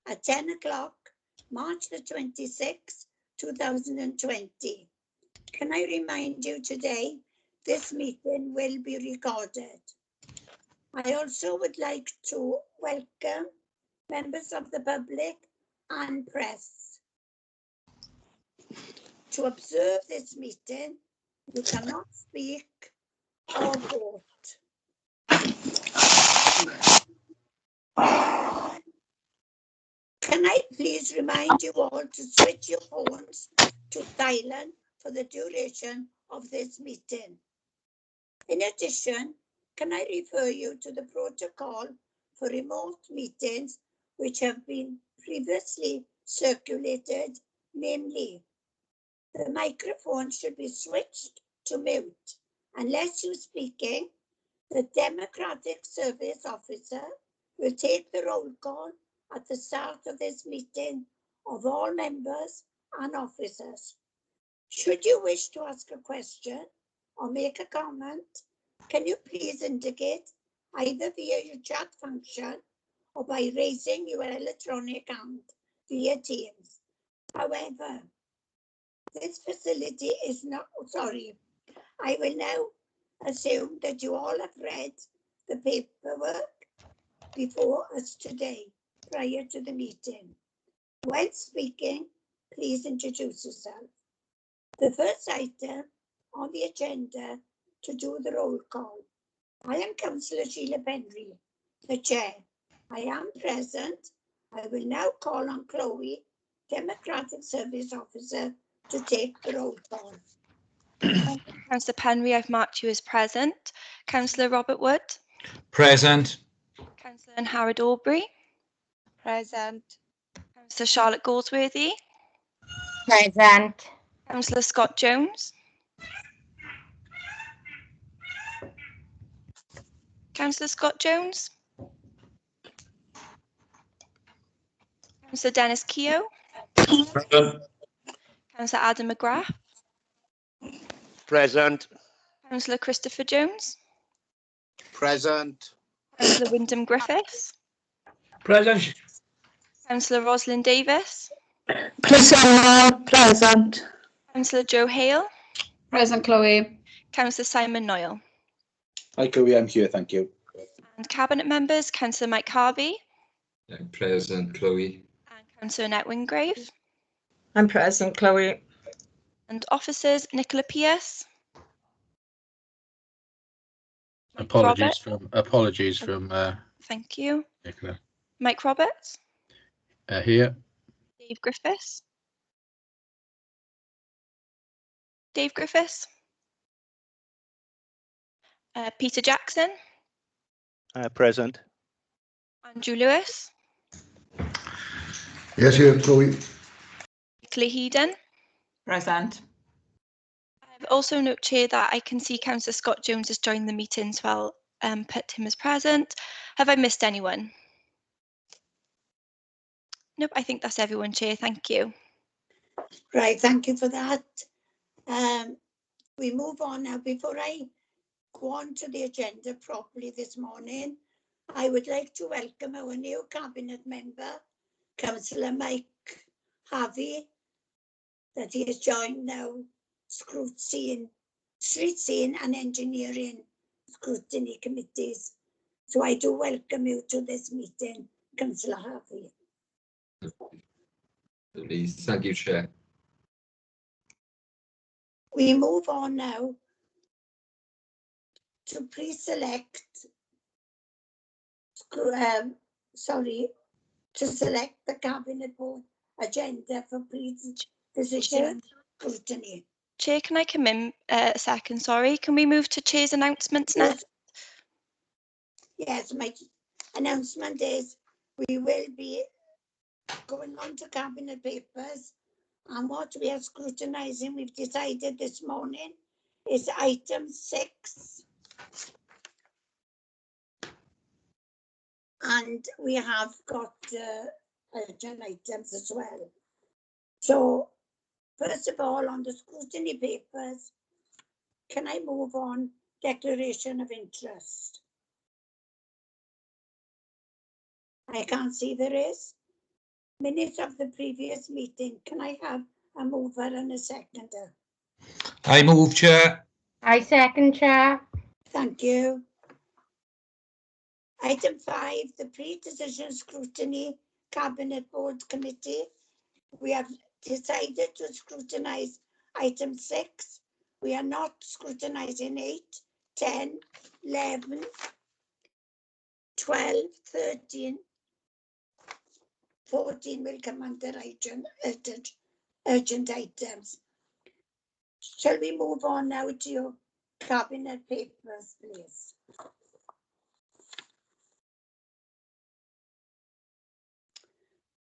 at 10 o'clock, March the 26th, 2020. Can I remind you today, this meeting will be recorded. I also would like to welcome members of the public and press. To observe this meeting, you cannot speak or vote. Can I please remind you all to switch your phones to silent for the duration of this meeting? In addition, can I refer you to the protocol for remote meetings which have been previously circulated, namely, the microphone should be switched to mute unless you're speaking. The Democratic Service Officer will take the roll call at the start of this meeting of all members and officers. Should you wish to ask a question or make a comment, can you please indicate either via your chat function or by raising your electronic hand via Teams. However, this facility is not, I will now assume that you all have read the paperwork before us today, prior to the meeting. When speaking, please introduce yourself. The first item on the agenda to do the roll call. I am Councillor Sheila Penry, the Chair. I am present. I will now call on Chloe, Democratic Service Officer, to take the roll call. Councillor Penry, I've marked you as present. Councillor Robert Wood. Present. Councillor Howard Aubrey. Present. Councillor Charlotte Goldsworthy. Present. Councillor Scott Jones. Councillor Scott Jones. Councillor Dennis Keogh. Present. Councillor Adam McGrath. Present. Councillor Christopher Jones. Present. Councillor Wyndham Griffiths. Present. Councillor Rosalind Davis. Present. Councillor Joe Hale. Present, Chloe. Councillor Simon Noyle. Hi, Chloe, I'm here, thank you. And Cabinet members, Councillor Mike Harvey. Present, Chloe. And Councillor Annette Wingrave. I'm present, Chloe. And officers, Nicola Pierce. Apologies from Thank you. Nicola. Mike Roberts. Here. Dave Griffiths. Dave Griffiths. Peter Jackson. Present. Andrew Lewis. Yes, here, Chloe. Nicola Heedon. Present. I've also note, Chair, that I can see Councillor Scott Jones has joined the meeting, so I'll put him as present. Have I missed anyone? Nope, I think that's everyone, Chair. Thank you. Right, thank you for that. We move on now. Before I go on to the agenda properly this morning, I would like to welcome our new Cabinet member, Councillor Mike Harvey, that he has joined now Streetscene and Engineering Scrutiny Committees. So I do welcome you to this meeting, Councillor Harvey. Please, thank you, Chair. We move on now to pre-select, to select the Cabinet Board agenda for pre-decision scrutiny. Chair, can I come in a second? Sorry, can we move to Chair's announcements now? Yes, my announcement is we will be going on to Cabinet papers, and what we are scrutinising, we've decided this morning, is item 6. And we have got urgent items as well. So, first of all, on the scrutiny papers, can I move on declaration of interest? I can't see there is. Minutes of the previous meeting. Can I have a mover and a seconder? I move, Chair. I second, Chair. Thank you. Item 5, the pre-decision scrutiny Cabinet Board Committee. We have decided to scrutinise item 6. We are not scrutinising 8, 10, 11, 12, 13, 14 will come under urgent items. Shall we move on now to your cabinet papers, please?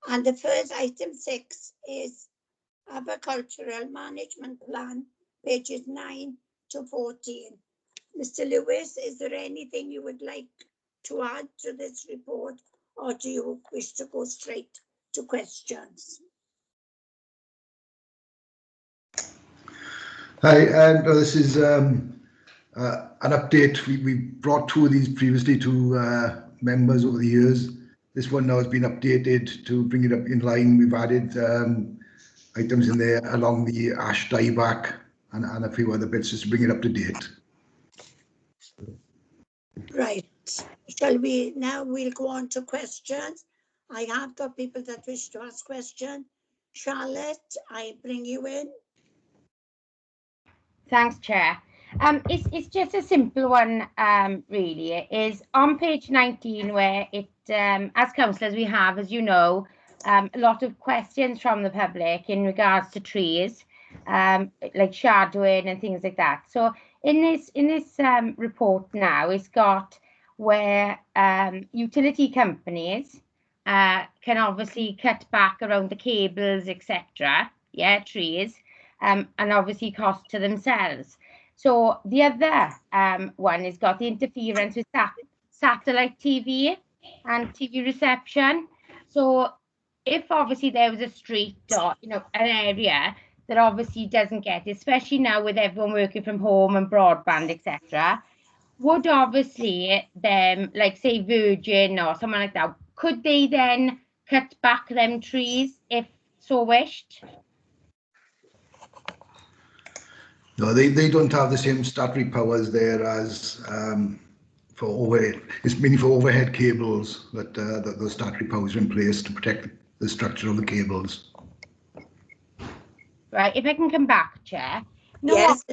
And the first item 6 is Arboricultural Management Plan, pages 9 to 14. Mr. Lewis, is there anything you would like to add to this report, or do you wish to go straight to questions? Hi, this is an update. We brought two of these previously to members over the years. This one now has been updated to bring it up in line. We've added items in there along the ash dieback and a few other bits just to bring it up to date. Right. Shall we now? We'll go on to questions. I have got people that wish to ask questions. Charlotte, I bring you in. Thanks, Chair. It's just a simple one, really. It is on page 19 where it, as councillors, we have, as you know, a lot of questions from the public in regards to trees, like shadowing and things like that. So in this report now, it's got where utility companies can obviously cut back around the cables, etc. Yeah, trees, and obviously cost to themselves. So the other one has got the interference with satellite TV and TV reception. So if obviously there was a street or an area that obviously doesn't get, especially now with everyone working from home and broadband, etc., would obviously them, like say Virgin or someone like that, could they then cut back them trees if so wished? No, they don't have the same statutory powers there as for overhead. It's mainly for overhead cables that those statutory powers are in place to protect the structure of the cables. Right, if I can come back, Chair. No, Yes,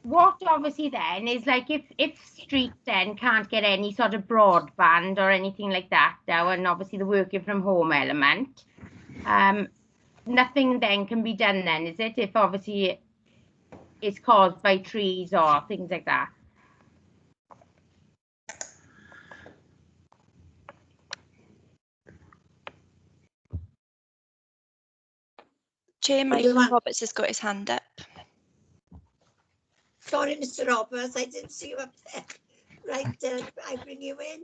what obviously then is like if street then can't get any sort of broadband or anything like that now, and obviously the working from home element, nothing then can be done then, is it? If obviously it's caused by trees or things like that. Chair, Michael Roberts has got his hand up. sorry, Mr. Roberts, I didn't see you up there. Right, I bring you in.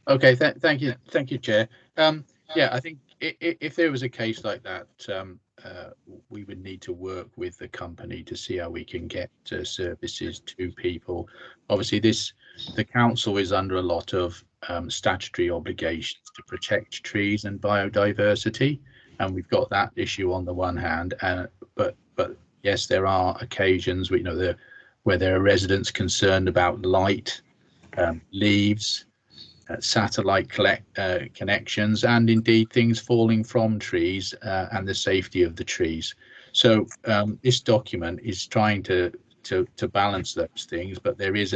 Okay, thank you, Chair. Yeah, I think if there was a case like that, we would need to work with the company to see how we can get services to people. Obviously, the council is under a lot of statutory obligations to protect trees and biodiversity, and we've got that issue on the one hand, but yes, there are occasions where there are residents concerned about light, leaves, satellite connections, and indeed things falling from trees and the safety of the trees. So this document is trying to balance those things, but there is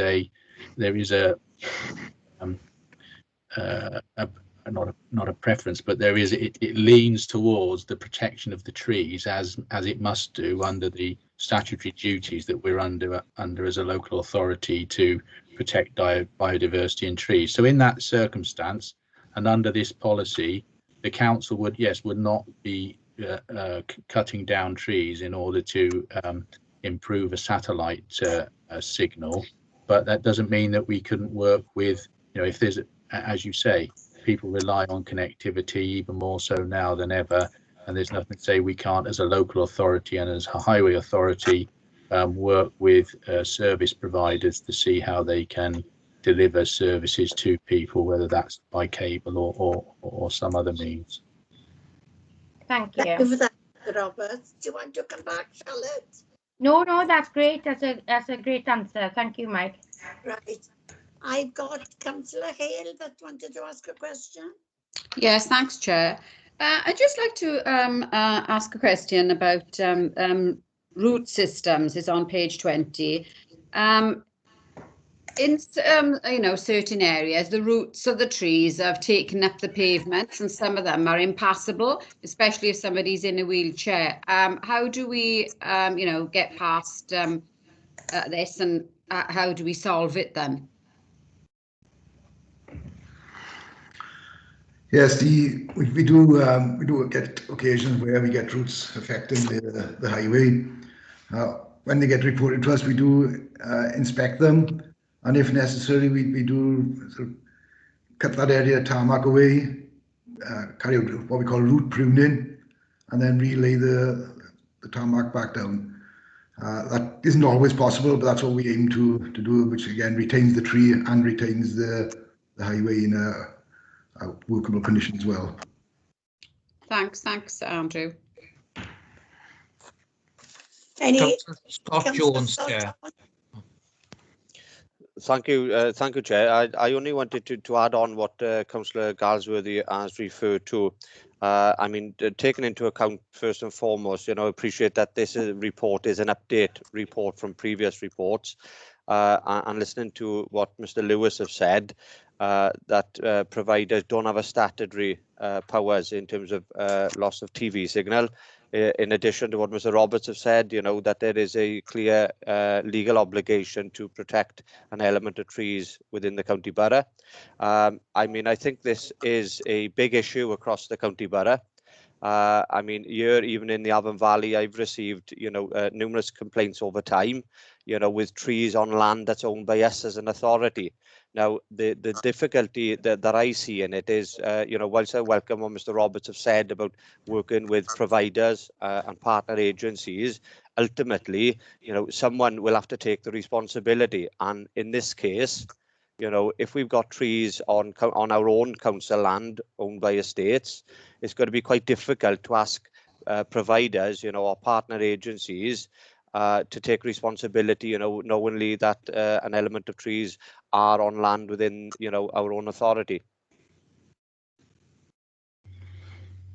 not a preference, but it leans towards the protection of the trees as it must do under the statutory duties that we're under as a local authority to protect biodiversity in trees. So in that circumstance, and under this policy, the council would not be cutting down trees in order to improve a satellite signal, but that doesn't mean that we couldn't work with, if there's, as you say, people rely on connectivity even more so now than ever, and there's nothing to say we can't, as a local authority and as a highway authority, work with service providers to see how they can deliver services to people, whether that's by cable or some other means. Thank Thank you you. for that, Mr. Roberts. Do you want to come back, Charlotte? No, that's great. That's a great answer. Thank you, Mike. Right. I've got Councillor Hale that wanted to ask a question. Yes, thanks, Chair. I'd just like to ask a question about root systems. It's on page 20. In certain areas, the roots of the trees have taken up the pavements, and some of them are impassable, especially if somebody's in a wheelchair. How do we, get past this, and how do we solve it then? Yes, we do get occasions where we get roots affecting the highway. When they get reported to us, we do inspect them, and if necessary, we do sort of cut that area of tarmac away, carry out what we call root pruning, and then relay the tarmac back down. That isn't always possible, but that's what we aim to do, which again retains the tree and retains the highway in a workable condition as well. Thanks, Andrew. Any? Scott Jones, Chair. Thank you, Chair. I only wanted to add on what Councillor Galsworthy has referred to. I mean, taking into account, first and foremost, appreciate that this report is an update report from previous reports. And listening to what Mr. Lewis have said, that providers don't have a statutory powers in terms of loss of TV signal. In addition to what Mr. Roberts have said, that there is a clear legal obligation to protect an element of trees within the county borough. I mean, I think this is a big issue across the county borough. I mean, here, even in the Avon Valley, I've received, numerous complaints over time, with trees on land that's owned by us as an authority. Now, the difficulty that I see in it is, whilst I welcome what Mr. Roberts have said about working with providers and partner agencies, ultimately, someone will have to take the responsibility. And in this case, if we've got trees on our own council land owned by estates, it's going to be quite difficult to ask providers, or partner agencies, to take responsibility, knowingly that an element of trees are on land within, our own authority.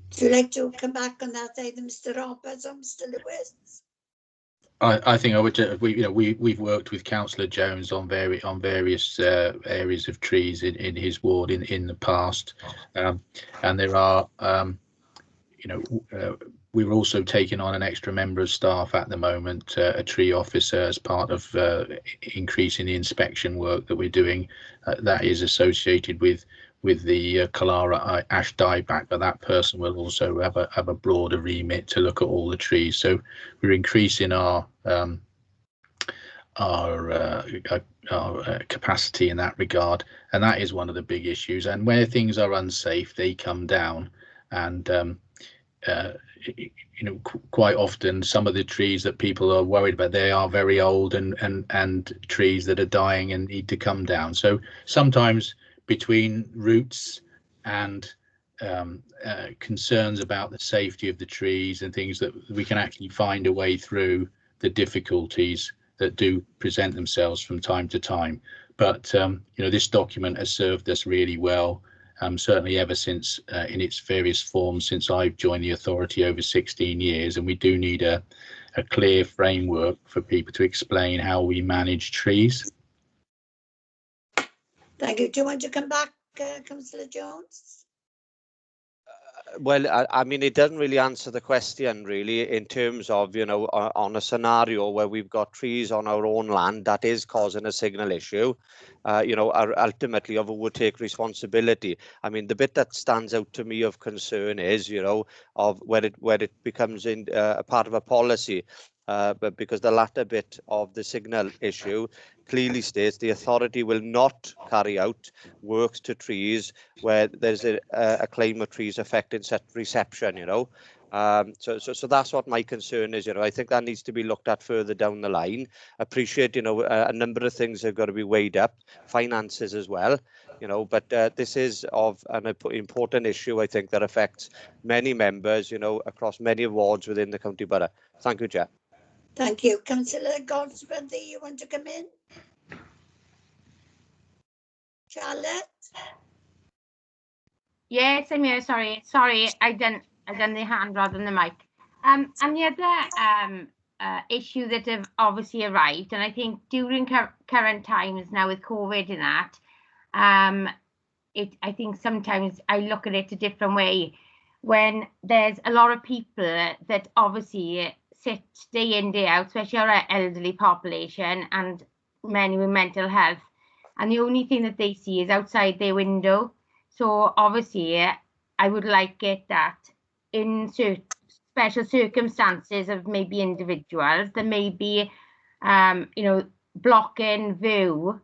Would you like to come back on that either, Mr. Roberts or Mr. Lewis? I think I would. We've worked with Councillor Jones on various areas of trees in his ward in the past, and there are we're also taking on an extra member of staff at the moment, a tree officer, as part of increasing the inspection work that we're doing. That is associated with the Kalara ash dieback, but that person will also have a broader remit to look at all the trees. So we're increasing our capacity in that regard, and that is one of the big issues. And where things are unsafe, they come down, and quite often some of the trees that people are worried about, they are very old and trees that are dying and need to come down. So sometimes between roots and concerns about the safety of the trees and things, that we can actually find a way through the difficulties that do present themselves from time to time. But this document has served us really well. Certainly ever since in its various forms since I've joined the authority over 16 years, and we do need a clear framework for people to explain how we manage trees. Thank you. Do you want to come back, Councillor Jones? Well, I mean, it doesn't really answer the question, really, in terms of, on a scenario where we've got trees on our own land that is causing a signal issue, ultimately who would take responsibility. I mean, the bit that stands out to me of concern is, of where it becomes a part of a policy. But because the latter bit of the signal issue clearly states the authority will not carry out works to trees where there's a claim of trees affecting such reception, So that's what my concern is. I think that needs to be looked at further down the line. Appreciate, a number of things have got to be weighed up, finances as well. But this is of an important issue, I think, that affects many members, across many wards within the county borough. Thank you, Chair. Thank you. Councillor Goldsworthy, you want to come in? Charlotte? Yes, I'm here. Sorry, I done the hand rather than the mic. And the other issue that have obviously arrived, and I think during current times now with COVID and that, I think sometimes I look at it a different way. When there's a lot of people that obviously sit day in, day out, especially our elderly population and many with mental health, and the only thing that they see is outside their window. So obviously, I would like it that in special circumstances of maybe individuals, there may be, blocking view,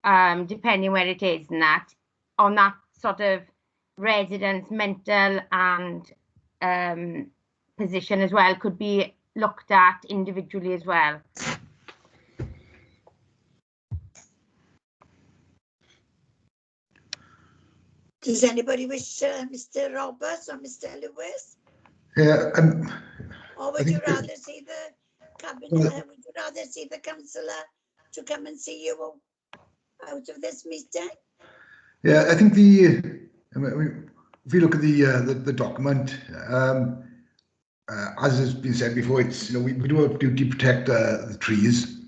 depending where it is and that, on that sort of resident's mental and position as well, could be looked at individually as well. Does anybody wish Mr. Roberts or Mr. Lewis? Yeah, Or would you rather see the cabinet? Would you rather see the councillor to come and see you out of this meeting? Yeah, I think if you look at the document, as has been said before, it's we do have duty to protect the trees.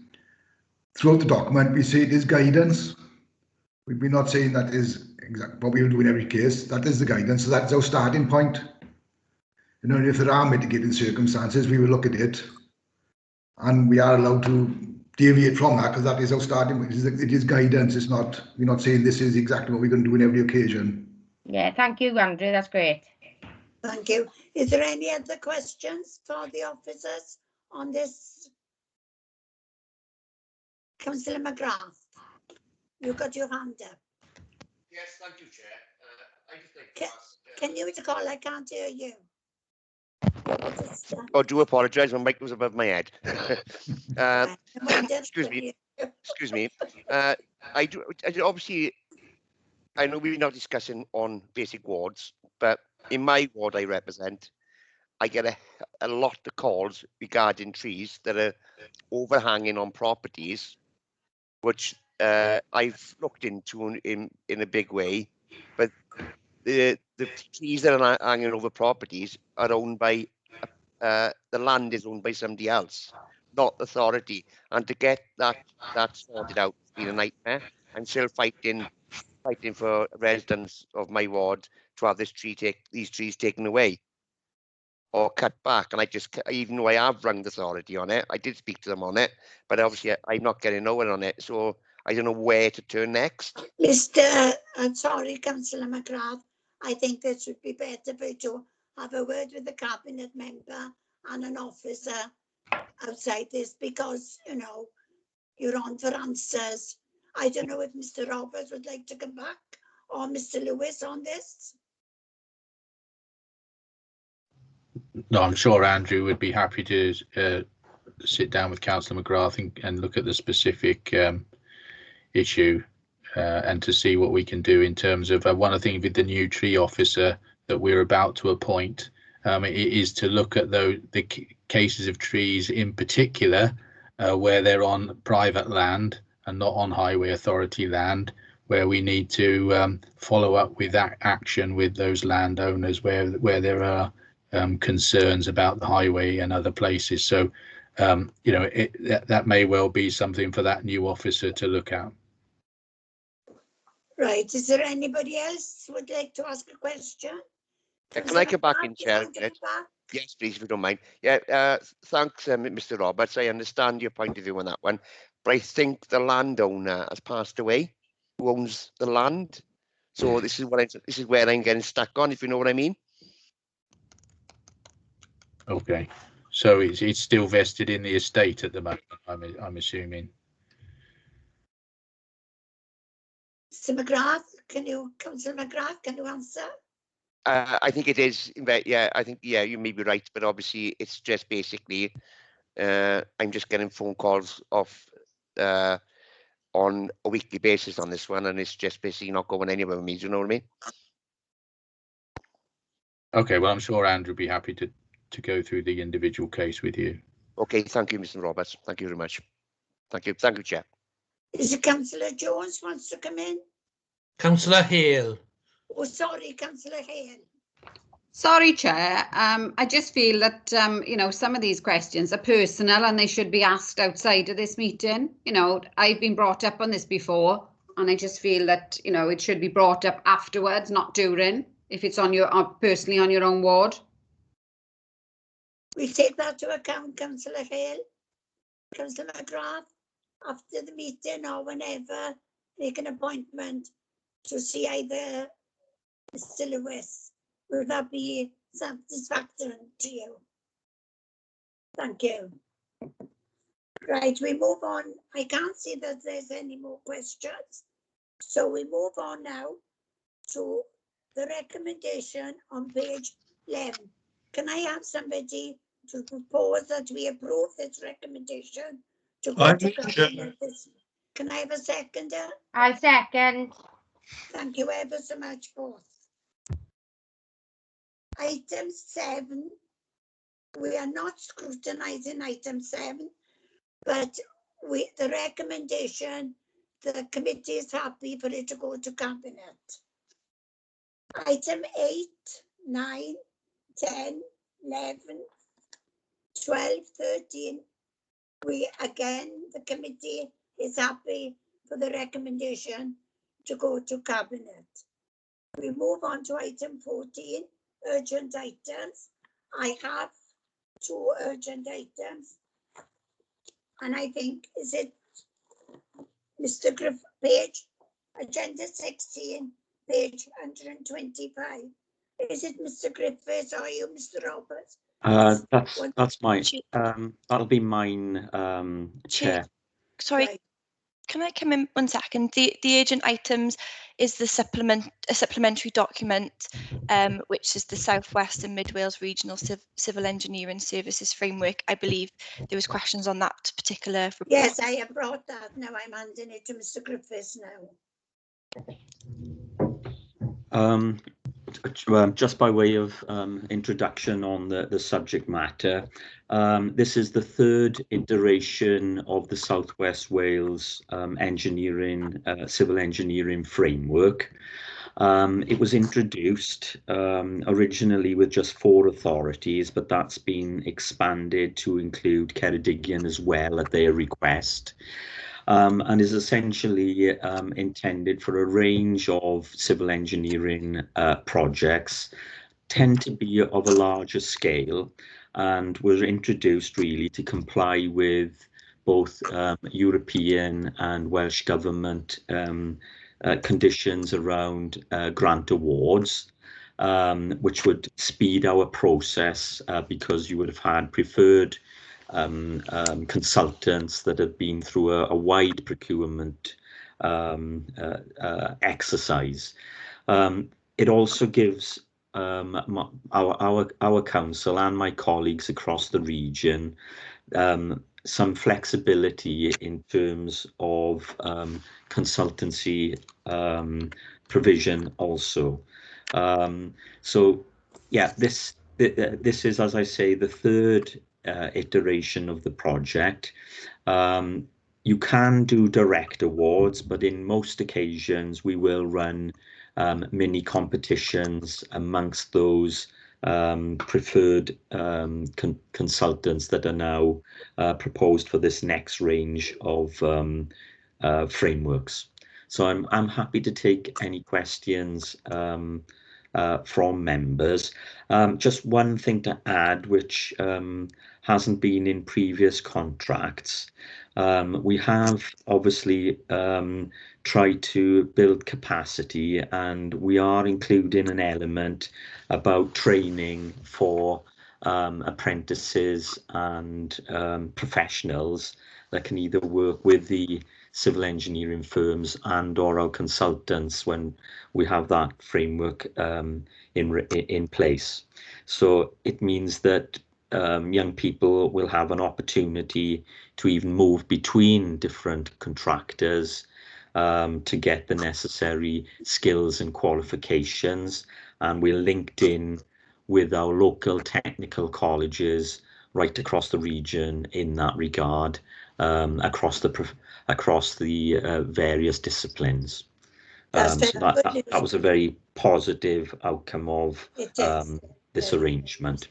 Throughout the document, we say it is guidance. We're not saying that is exactly what we will do in every case. That is the guidance. So that's our starting point. If there are mitigating circumstances, we will look at it, and we are allowed to deviate from that because that is our starting point. It is guidance. It's not. We're not saying this is exactly what we're going to do in every occasion. Yeah, thank you, Andrew. That's great. Thank you. Is there any other questions for the officers on this? Councillor McGrath, you got your hand up. Yes, thank you, Chair. I just like to ask, can you call? I can't hear you. I do apologise, my mic was above my head. Excuse me. Obviously, I know we're not discussing on basic wards, but in my ward I represent, I get a lot of calls regarding trees that are overhanging on properties, which I've looked into in a big way, but the trees that are hanging over properties are owned by the land is owned by somebody else, not the authority. And to get that sorted out has been a nightmare. I'm still fighting for residents of my ward to have these trees taken away or cut back. And even though I have rung the authority on it, I did speak to them on it, but obviously I'm not getting nowhere on it. So I don't know where to turn next. Sorry, Councillor McGrath. I think this would be better for you to have a word with the cabinet member and an officer outside this, because you're on for answers. I don't know if Mr. Roberts would like to come back or Mr. Lewis on this. No, I'm sure Andrew would be happy to sit down with Councillor McGrath and look at the specific issue and to see what we can do in terms of one of the things with the new tree officer that we're about to appoint is to look at the cases of trees in particular where they're on private land and not on highway authority land, where we need to follow up with that action with those landowners where there are concerns about the highway and other places. So that may well be something for that new officer to look at. Right, is there anybody else who would like to ask a question? Can I come back in, Chair? Yes, please, if you don't mind. Yeah, thanks, Mr. Roberts. I understand your point of view on that one, but I think the landowner has passed away, who owns the land. So this is where I'm getting stuck on, if you know what I mean. Okay, so it's still vested in the estate at the moment, I'm assuming. Mr. McGrath, Councillor McGrath, can you answer? I think it is. Yeah, I think, yeah, you may be right, but obviously it's just basically, I'm just getting phone calls off on a weekly basis on this one, and it's just basically not going anywhere with me. Do you know what I mean? Okay, well, I'm sure Andrew will be happy to go through the individual case with you. Okay, thank you, Mr. Roberts. Thank you very much. Thank you, Chair. Is it Councillor Jones wants to come in? Councillor Hale. Oh, sorry, Councillor Hale. Sorry, Chair. I just feel that, you know, some of these questions are personal and they should be asked outside of this meeting. You know, I've been brought up on this before, and I just feel that, you know, it should be brought up afterwards, not during, if it's on your personally on your own ward. We take that to account, Councillor Hale. Councillor McGrath, after the meeting or whenever, make an appointment to see either Mr. Lewis. Will that be satisfactory to you? Thank you. Right, we move on. I can't see that there's any more questions. So we move on now to the recommendation on page 11. Can I have somebody to propose that we approve this recommendation to go to cabinet? Can I have a seconder? I'll second. Thank you ever so much, both. Item 7, we are not scrutinising item 7, but the recommendation, the committee is happy for it to go to cabinet. Item 8, 9, 10, 11, 12, 13, the committee is happy for the recommendation to go to cabinet. We move on to item 14, urgent items. I have 2 urgent items, and I think, is it Mr. Griff, page, agenda 16, page 125. Is it Mr. Griffiths or you, Mr. Roberts? That's mine. That'll be mine, Chair. Sorry, Right. can I come in 1 second? The agent items is the supplementary document, which is the South West and Mid Wales Regional Civil Engineering Services Framework. I believe there was questions on that particular report. Yes, I have brought that. Now I'm handing it to Mr. Griffiths now. Just by way of introduction on the subject matter, this is the 3rd iteration of the South West Wales civil engineering framework. It was introduced originally with just 4 authorities, but that's been expanded to include Ceredigion as well at their request. And is essentially intended for a range of civil engineering projects, tend to be of a larger scale, and were introduced really to comply with both European and Welsh government conditions around grant awards, which would speed our process because you would have had preferred consultants that have been through a wide procurement exercise. It also gives our council and my colleagues across the region some flexibility in terms of consultancy provision also. So yeah, this is, as I say, the 3rd iteration of the project. You can do direct awards, but in most occasions we will run mini competitions amongst those preferred consultants that are now proposed for this next range of frameworks. So I'm happy to take any questions from members. Just one thing to add, which hasn't been in previous contracts. We have obviously tried to build capacity, and we are including an element about training for apprentices and professionals that can either work with the civil engineering firms and or our consultants when we have that framework in place. So it means that young people will have an opportunity to even move between different contractors to get the necessary skills and qualifications, and we're linked in with our local technical colleges right across the region in that regard, across the various disciplines. So that was a very positive outcome of this arrangement.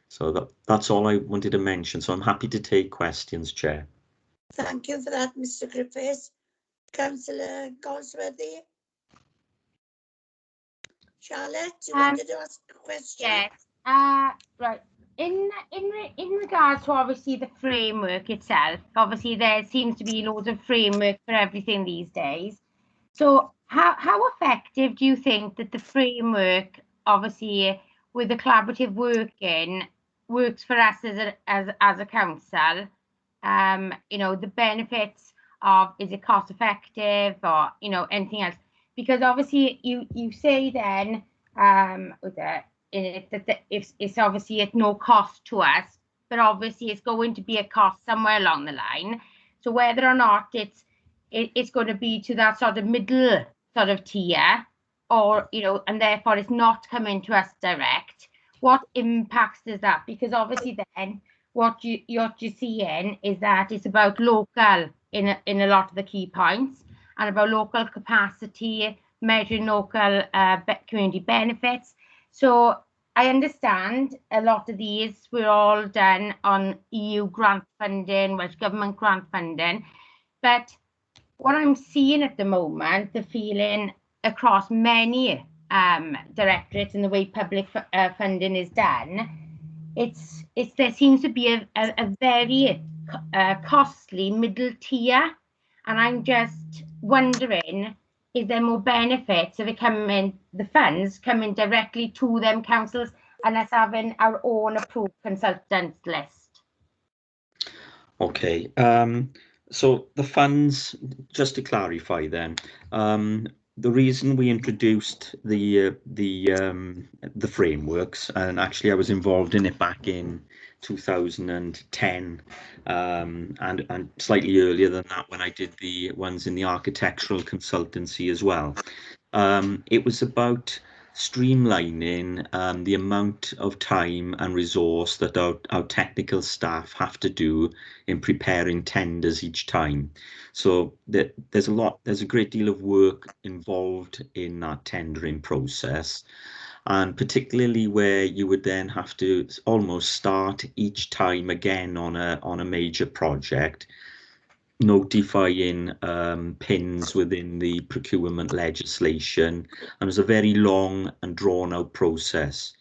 So that's all I wanted to mention. So I'm happy to take questions, Chair. Thank you for that, Mr. Griffiths. Councillor Goldsworthy. Charlotte, you wanted to ask a question? Yes. Right. In regards to obviously the framework itself, obviously there seems to be loads of framework for everything these days. So how effective do you think that the framework, obviously with the collaborative working, works for us as a council? You know, the benefits of, is it cost effective, or you know, anything else? Because obviously you say then that it's obviously at no cost to us, but obviously it's going to be a cost somewhere along the line. So whether or not it's going to be to that sort of middle sort of tier, or you know, and therefore it's not coming to us direct, what impacts does that? Because obviously then what you're seeing is that it's about local in a lot of the key points, and about local capacity, measuring local community benefits. So I understand a lot of these were all done on EU grant funding, Welsh Government grant funding, but what I'm seeing at the moment, the feeling across many directorates and the way public funding is done, there seems to be a very costly middle tier, and I'm just wondering, is there more benefits of it coming, the funds coming directly to them councils, and us having our own approved consultants list? Okay, so the funds, just to clarify then, the reason we introduced the frameworks, and actually I was involved in it back in 2010, and slightly earlier than that when I did the ones in the architectural consultancy as well. It was about streamlining the amount of time and resource that our technical staff have to do in preparing tenders each time. So there's a great deal of work involved in that tendering process, and particularly where you would then have to almost start each time again on a major project, notifying pins within the procurement legislation, and it's a very long and drawn out process.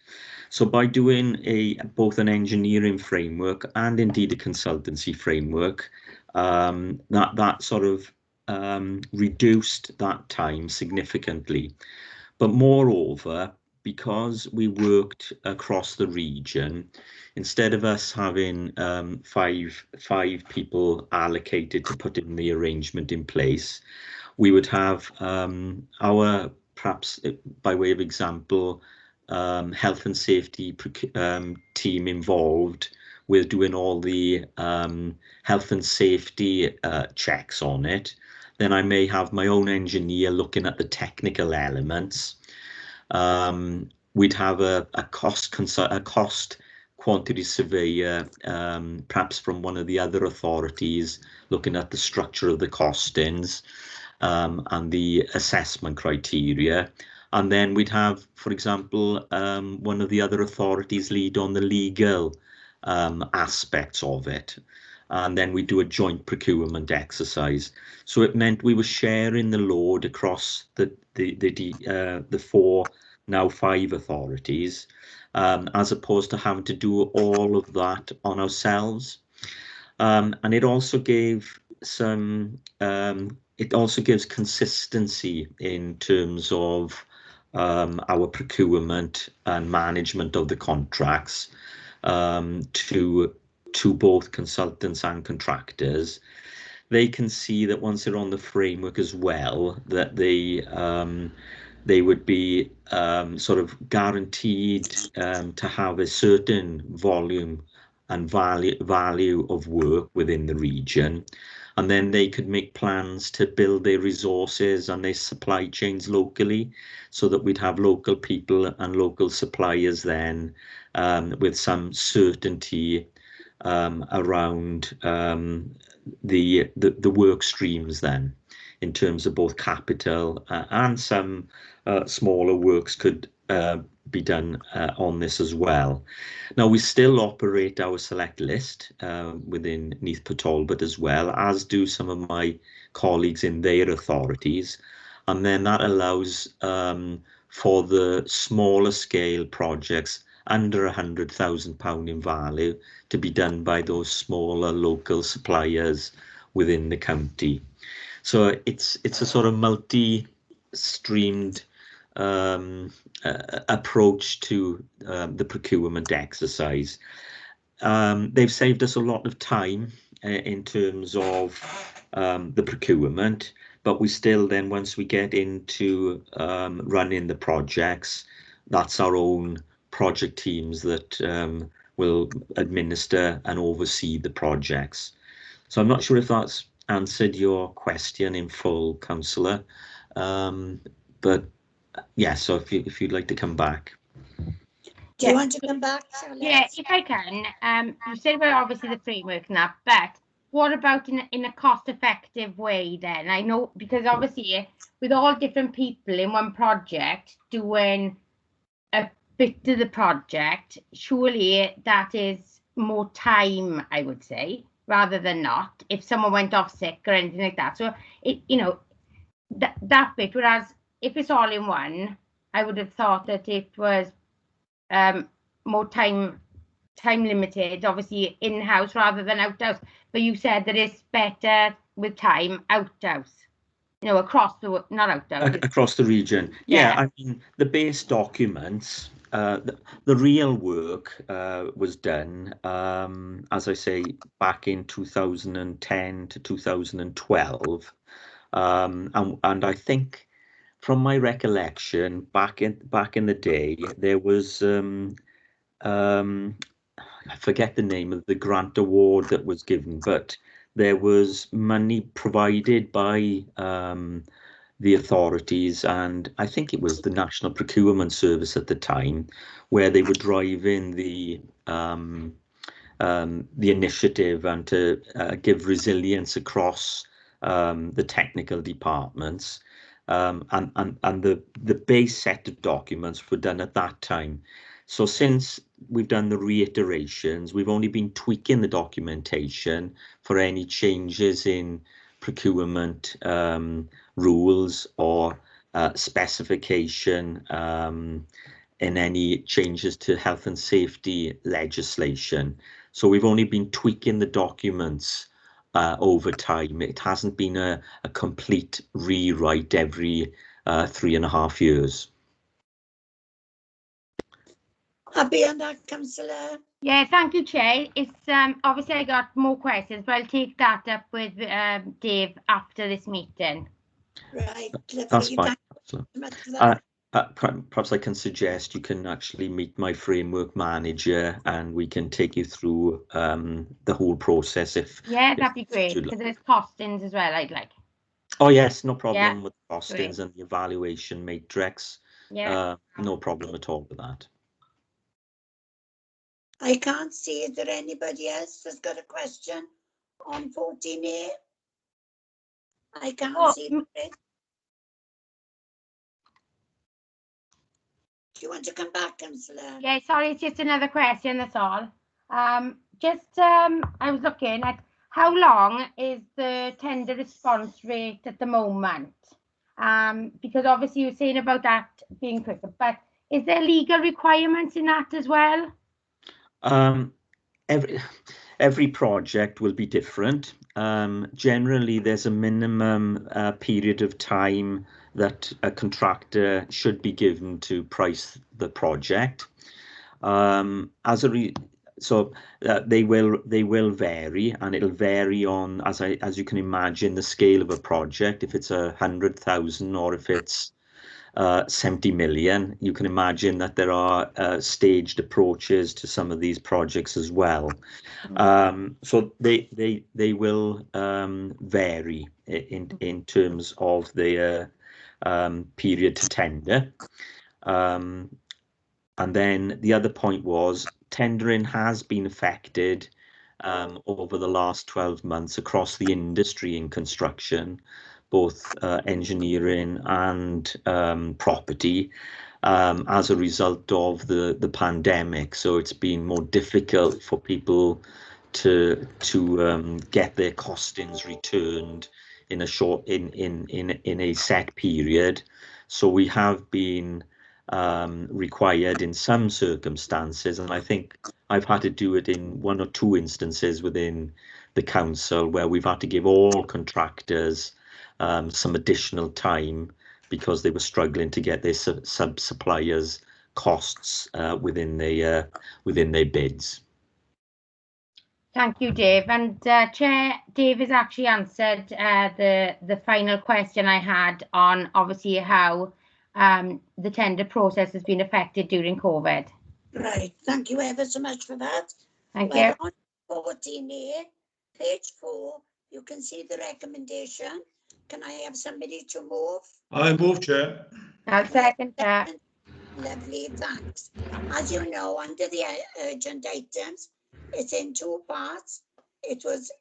So by doing both an engineering framework and indeed a consultancy framework, that sort of reduced that time significantly. But moreover, because we worked across the region, instead of us having five people allocated to put in the arrangement in place, we would have our, perhaps by way of example, health and safety team involved with doing all the health and safety checks on it. Then I may have my own engineer looking at the technical elements. We'd have a cost quantity surveyor, perhaps from one of the other authorities, looking at the structure of the costings and the assessment criteria. And then we'd have, for example, one of the other authorities lead on the legal aspects of it. And then we do a joint procurement exercise. So it meant we were sharing the load across the four, now 5 authorities, as opposed to having to do all of that on ourselves. And it also gave it also gives consistency in terms of our procurement and management of the contracts to both consultants and contractors. they can see that once they're on the framework as well, that they would be sort of guaranteed to have a certain volume and value of work within the region. And then they could make plans to build their resources and their supply chains locally, so that we'd have local people and local suppliers then, with some certainty around the work streams then, in terms of both capital and some smaller works could be done on this as well. Now, we still operate our select list within Neath Talbot as well, as do some of my colleagues in their authorities, and then that allows for the smaller scale projects under £100,000 in value to be done by those smaller local suppliers within the county. So it's a sort of multi-streamed approach to the procurement exercise. They've saved us a lot of time in terms of the procurement, but we still then, once we get into running the projects, that's our own project teams that will administer and oversee the projects. So I'm not sure if that's answered your question in full, Councillor, but yeah, so if you'd like to come back. Do you want to come back, Charlotte? Yeah, if I can. You said about obviously the framework and that, but what about in a cost-effective way then? I know, because obviously with all different people in one project doing a bit of the project, surely that is more time, I would say, rather than not, if someone went off sick or anything like that. So it, you know, that bit, whereas if it's all in one, I would have thought that it was more time limited, obviously in-house rather than out-house. But you said that it's better with time out-house, you know, across the, not out-house. Across the region. Yeah, I mean, the base documents, the real work was done, as I say, back in 2010 to 2012. And I think, from my recollection, back in the day, there was I forget the name of the grant award that was given, but there was money provided by the authorities, and I think it was the National Procurement Service at the time, where they were driving the initiative and to give resilience across the technical departments. And the base set of documents were done at that time. So since we've done the reiterations, we've only been tweaking the documentation for any changes in procurement rules or specification in any changes to health and safety legislation. So we've only been tweaking the documents over time. It hasn't been a complete rewrite every 3.5 years. Happy on that, Councillor? Yeah, thank you, Chair. It's obviously I got more questions, but I'll take that up with Dave after this meeting. Right, that's fine. Perhaps I can suggest you can actually meet my framework manager and we can take you through the whole process. That'd be great, because there's costings as well, I'd like. Oh yes, no problem with costings and the evaluation matrix. No problem at all with that. I can't see. Is there anybody else that's got a question on 14A? I can't see. Do you want to come back, Councillor? Yeah, sorry, it's just another question, that's all. I was looking at how long is the tender response rate at the moment? Because obviously you're saying about that being quicker, but is there legal requirements in that as well? Every project will be different. Generally, there's a minimum period of time that a contractor should be given to price the project. So they will vary, and it'll vary on, as you can imagine, the scale of a project. If it's 100,000 or if it's 70 million, you can imagine that there are staged approaches to some of these projects as well. So they will vary in terms of the period to tender. And then the other point was tendering has been affected over the last 12 months across the industry in construction, both engineering and property, as a result of the pandemic. So it's been more difficult for people to get their costings returned in a set period. So we have been required in some circumstances, and I think I've had to do it in 1 or 2 instances within the council where we've had to give all contractors some additional time because they were struggling to get their sub-suppliers costs within their bids. Thank you, Dave. And Chair, Dave has actually answered the final question I had on obviously how the tender process has been affected during COVID. Right, thank you ever so much for that. Thank We're you. on 14A, page 4, you can see the recommendation. Can I have somebody to move? I move, Chair. I'll second that. Lovely, thanks. As you know, under the urgent items, it's in 2 parts. It was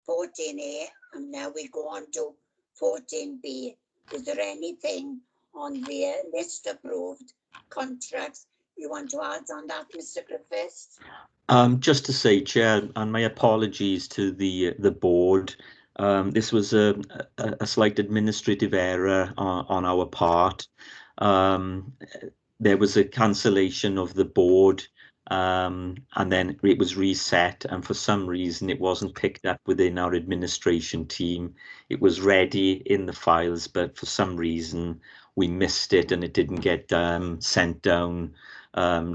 14A, and now we go on to 14B. Is there anything on the list approved contracts you want to add on that, Mr. Griffiths? Just to say, Chair, and my apologies to the board. This was a slight administrative error on our part. There was a cancellation of the board, and then it was reset, and for some reason it wasn't picked up within our administration team. It was ready in the files, but for some reason we missed it and it didn't get sent down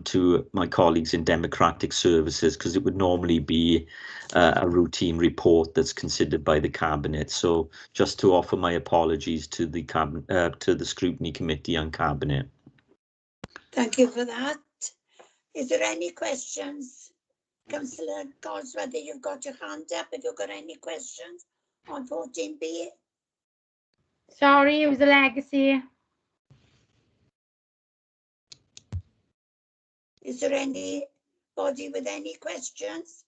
to my colleagues in Democratic Services, because it would normally be a routine report that's considered by the Cabinet. So just to offer my apologies to the Scrutiny Committee and Cabinet. Thank you for that. Is there any questions? Councillor Goldsworthy, you've got your hand up. Have you got any questions on 14B? Sorry, it was a legacy. Is there anybody with any questions?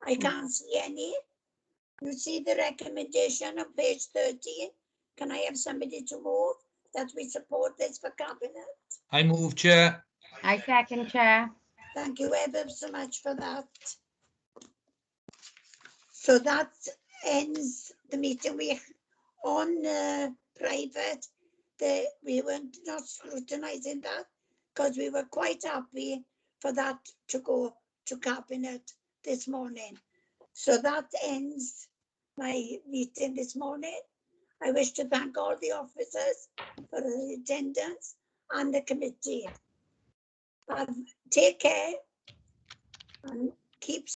I can't see any. You see the recommendation on page 13. Can I have somebody to move that we support this for Cabinet? I move, Chair. I second, Chair. Thank you ever so much for that. So that ends the meeting. We on private, we were not scrutinising that because we were quite happy for that to go to Cabinet this morning. So that ends my meeting this morning. I wish to thank all the officers for the attendance and the committee. Take care and keep